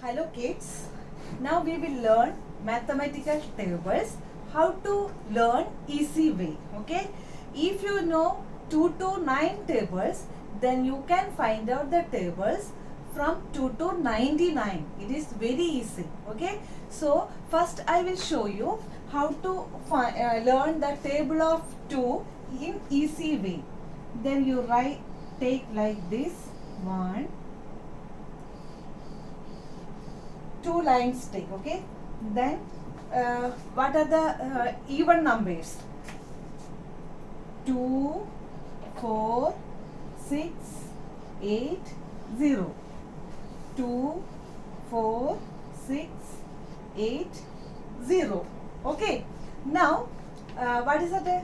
Hello kids, now we will learn mathematical tables, how to learn easy way, okay. If you know 2 to 9 tables, then you can find out the tables from 2 to 99. It is very easy, okay. So first I will show you how to learn the table of 2 in easy way. Then you take like this, 1, 2 lines take, okay. Then what are the even numbers? 2, 4, 6, 8, 0. 2, 4, 6, 8, 0. Okay. Now what is the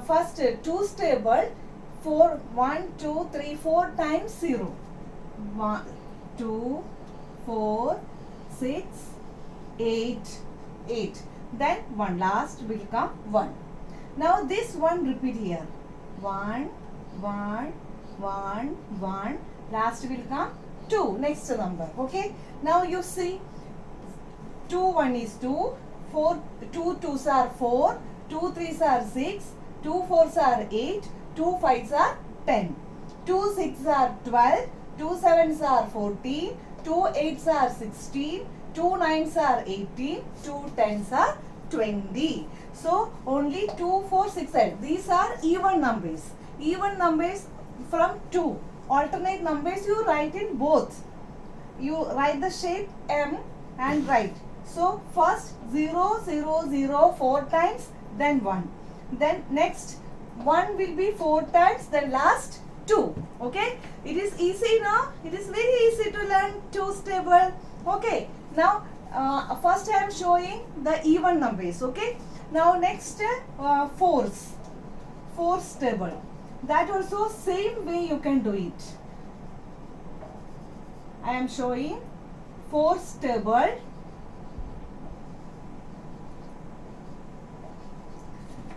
first 2's table? 4, 1, 2, 3, 4 times 0. 1, 2, 4, 6, 8, 8. Then one last will come 1. Now this one repeat here. 1, 1, 1, 1. Last will come 2. Next number. Okay. Now you see 2 1 is 2. 4 2 2s are 4. 2 3s are 6. 2 4s are 8. 2 5s are 10. 2 6s are 12. 2 7s are 14, 2 8s are 16, 2 9s are 18, 2 10s are 20. So only 2, 4, 6, 8. These are even numbers. Even numbers from 2. Alternate numbers you write in both. You write the shape M and write. So first 0, 0, 0 4 times, then 1. Then next 1 will be 4 times, then last 2. Okay, it is easy now. It is very easy to learn 2's table. Okay, now first I am showing the even numbers. Okay, now next 4's table. That also same way you can do it. I am showing 4's table.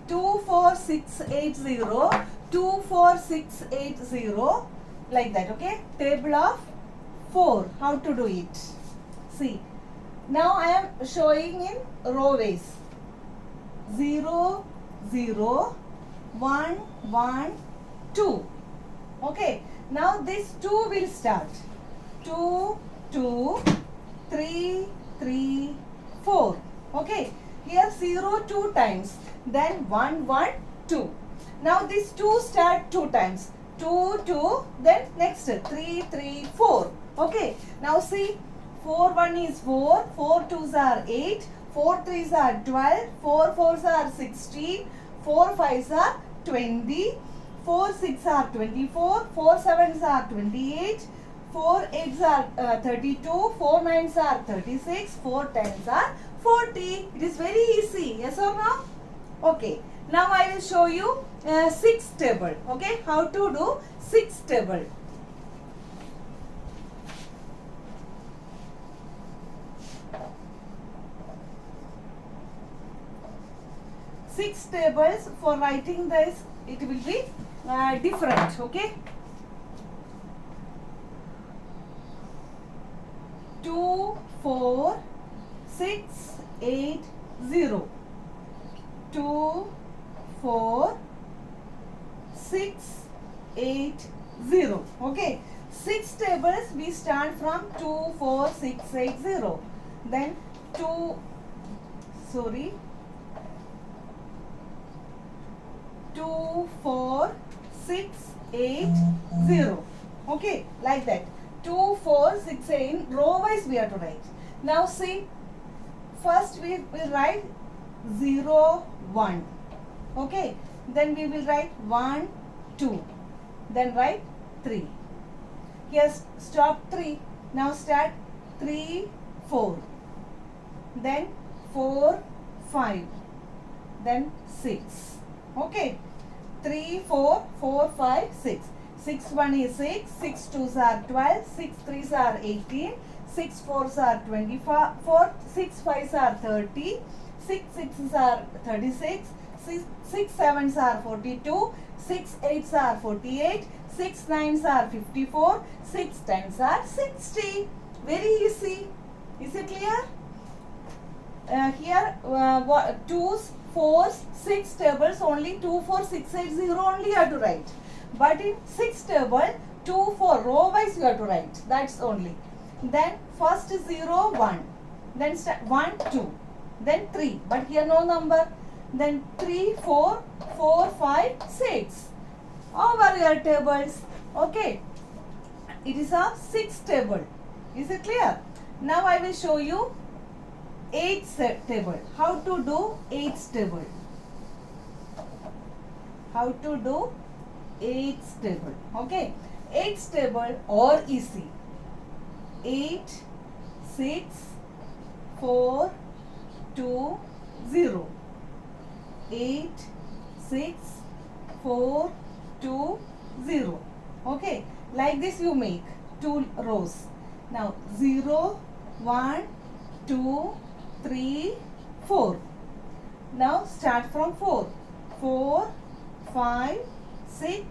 2 4 6 8 0. 2 4 6 8 0, like that. Okay, table of 4. How to do it? See, now I am showing in row ways. 0 0 1 1 2. Okay, now this 2 will start. 2 2 3 3 4. Okay, here 0 2 times, then 1 1 2. Now these 2 start 2 times. 2, 2, then next 3, 3, 4. Okay. Now see, 4, 1 is 4, 4, 2s are 8, 4, 3s are 12, 4, 4s are 16, 4, 5s are 20, 4, 6 are 24, 4, 7s are 28, 4, 8s are 32, 4, 9s are 36, 4, 10s are 40. It is very easy. Yes or no? Okay. Now I will show you 6 table. Okay, how to do 6 table. Six tables for writing this, it will be different. Okay, 2 4 6 8 0. 2 4 6 8 0. Okay, 6 tables we start from 2 4 6 8 0. Then 2 4 6 8 0. Okay, like that. 2 4 6 8 row wise we have to write. Now see, first we will write 0 1. Okay, then we will write 1 2, then write 3. Here stop 3. Now start 3 4, then 4 5, then 6. Okay, 3 4 4 5 6. 6 1 is 6, 6 2s are 12, 6 3s are 18, 6 4s are 24, 6 5s are 30, 6 6s are 36, 6 sevens are 42, 6 eights are 48, 6 nines are 54, 6 tens are 60. Very easy. Is it clear? Here twos, fours, 6 tables only 2, 4, 6, 8, 0 only you have to write. But in 6 table 2, 4 row wise you have to write. That's only. Then first 0, 1. Then 1, 2. Then 3. But here no number. Then 3, 4, 4, 5, 6. Over your tables. Okay. It is a 6 table. Is it clear? Now I will show you 8 table. How to do 8 table? How to do 8 table? Okay. 8 table or easy. 8, 6, 4, 2, 0. 8, 6, 4, 2, 0. Okay. Like this you make 2 rows. Now 0, 1, 2, 3, 4. Now start from 4. 4, 5, 6,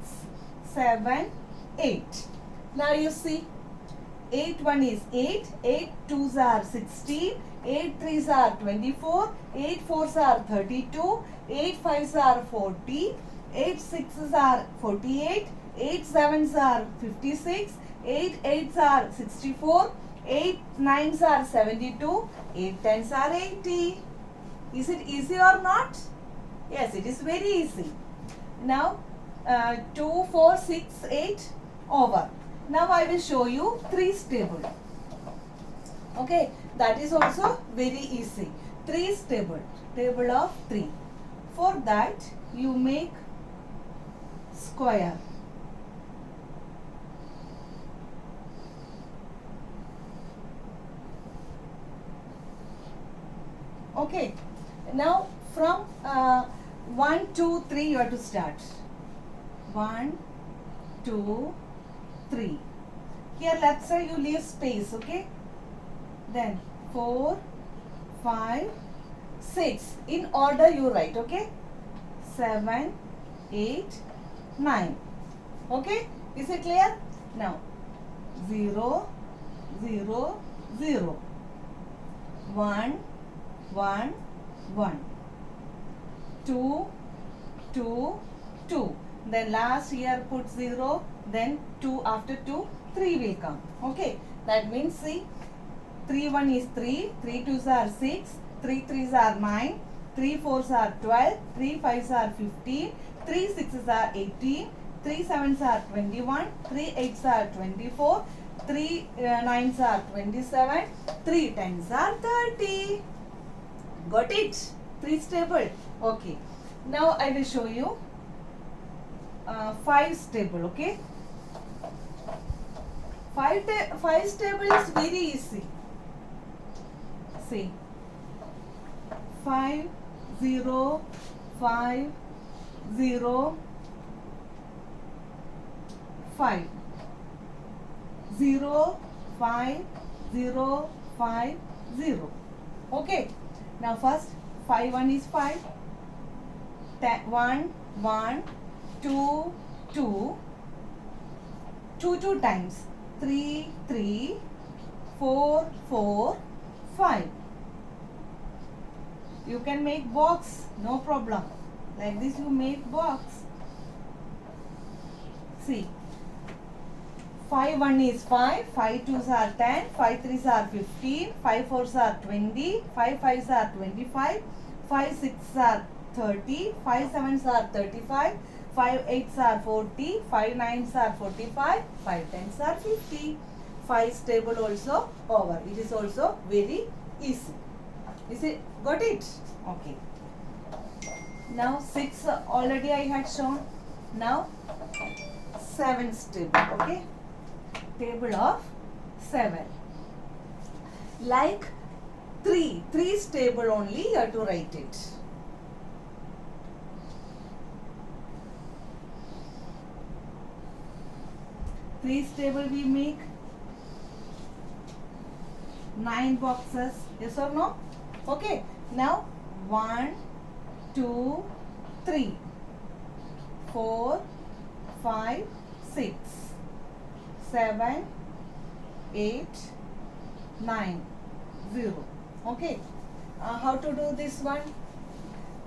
7, 8. Now you see 8 1 is 8, 8 2s are 16, 8 3s are 24, 8 4s are 32, 8 5s are 40, 8 6s are 48, 8 7s are 56, 8 8s are 64, 8 9s are 72, 8 10s are 80. Is it easy or not? Yes, it is very easy. Now 2, 4, 6, 8 over. Now I will show you 3's table. Okay, that is also very easy. 3's table, table of 3. For that you make square. Okay, now from 1, 2, 3 you have to start. 1, 2, 3. Here left side you leave space, okay? Then 4, 5, 6. In order you write, okay? 7, 8, 9. Okay? Is it clear? Now 0, 0, 0. 1, 1, 1. 2, 2, 2. Then last here put 0. Then 2 after 2, 3 will come. Okay. That means see 3 1 is 3. 3 2s are 6. 3 3s are 9. 3 4s are 12. 3 5s are 15. 3 6s are 18. 3 7s are 21. 3 8s are 24. 3 9s are 27. 3 10s are 30. Got it? 3's table. Okay. Now I will show you 5's table. Okay. 5's table is very easy. See. 5, 0, 5, 0, 5. 0, 5, 0, 5, 0. Okay. Now first 5 1 is 5. 1, 1, 2, 2. 2 times. 3, 3, 4, 4, 5. You can make box, no problem. Like this you make box. See. 5 1 is 5, 5 2s are 10, 5 3s are 15, 5 4s are 20, 5 5s are 25, 5 6s are 30, 5 7s are 35, 5 8s are 40, 5 9s are 45, 5 10s are 50. 5's table also over. It is also very easy. Is it? Got it? Okay. Now 6 already I had shown. Now 7's table. Okay. Table of 7. Like 3's table only you have to write it. Three's table we make 9 boxes. Yes or no? Okay. Now 1, 2, 3, 4, 5, 6, 7, 8, 9, 0. Okay. How to do this one?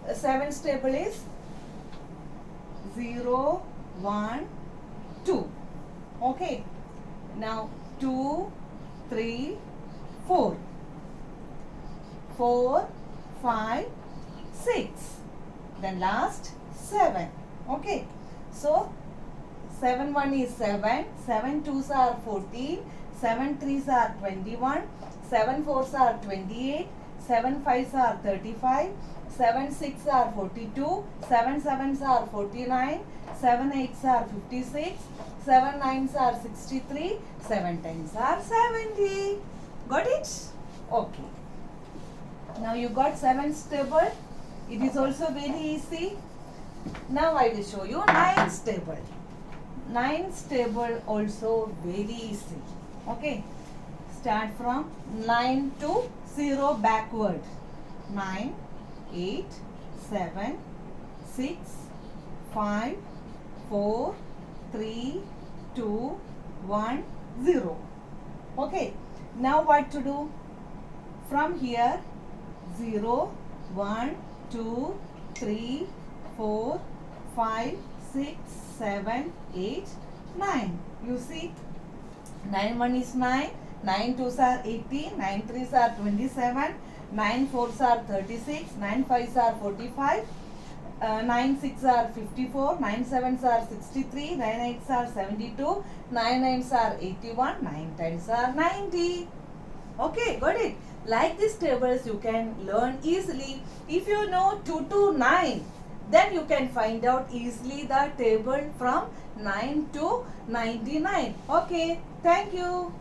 7's table is 0, 1, 2. Okay. Now 2, 3, 4. 4, 5, 6. Then last 7. Okay. So 7 1 is 7. 7 2s are 14. 7 3s are 21. 7 4s are 28. 7 5s are 35. 7 6 are 42. 7 7s are 49. 7 8s are 56. 7 9s are 63. 7 10s are 70. Got it? Okay. Now you got 7's table. It is also very easy. Now I will show you 9's table. 9's table also very easy. Okay. Start from 9 to 0 backward. 9, 8, 7, 6, 5, 4, 3, 2, 1, 0. Okay. Now what to do? From here 0, 1, 2, 3, 4, 5, 6, 7, 8, 9. You see? 9 1 is 9. 9 2s are 18. 9 3s are 27. 9 4s are 36. 9 5s are 45. 9 6 are 54. 9 7s are 63. 9 8s are 72. 9 9s are 81. 9 10s are 90. Okay, got it? Like these tables you can learn easily. If you know 2 to 9, then you can find out easily the table from 9 to 99. Okay, thank you.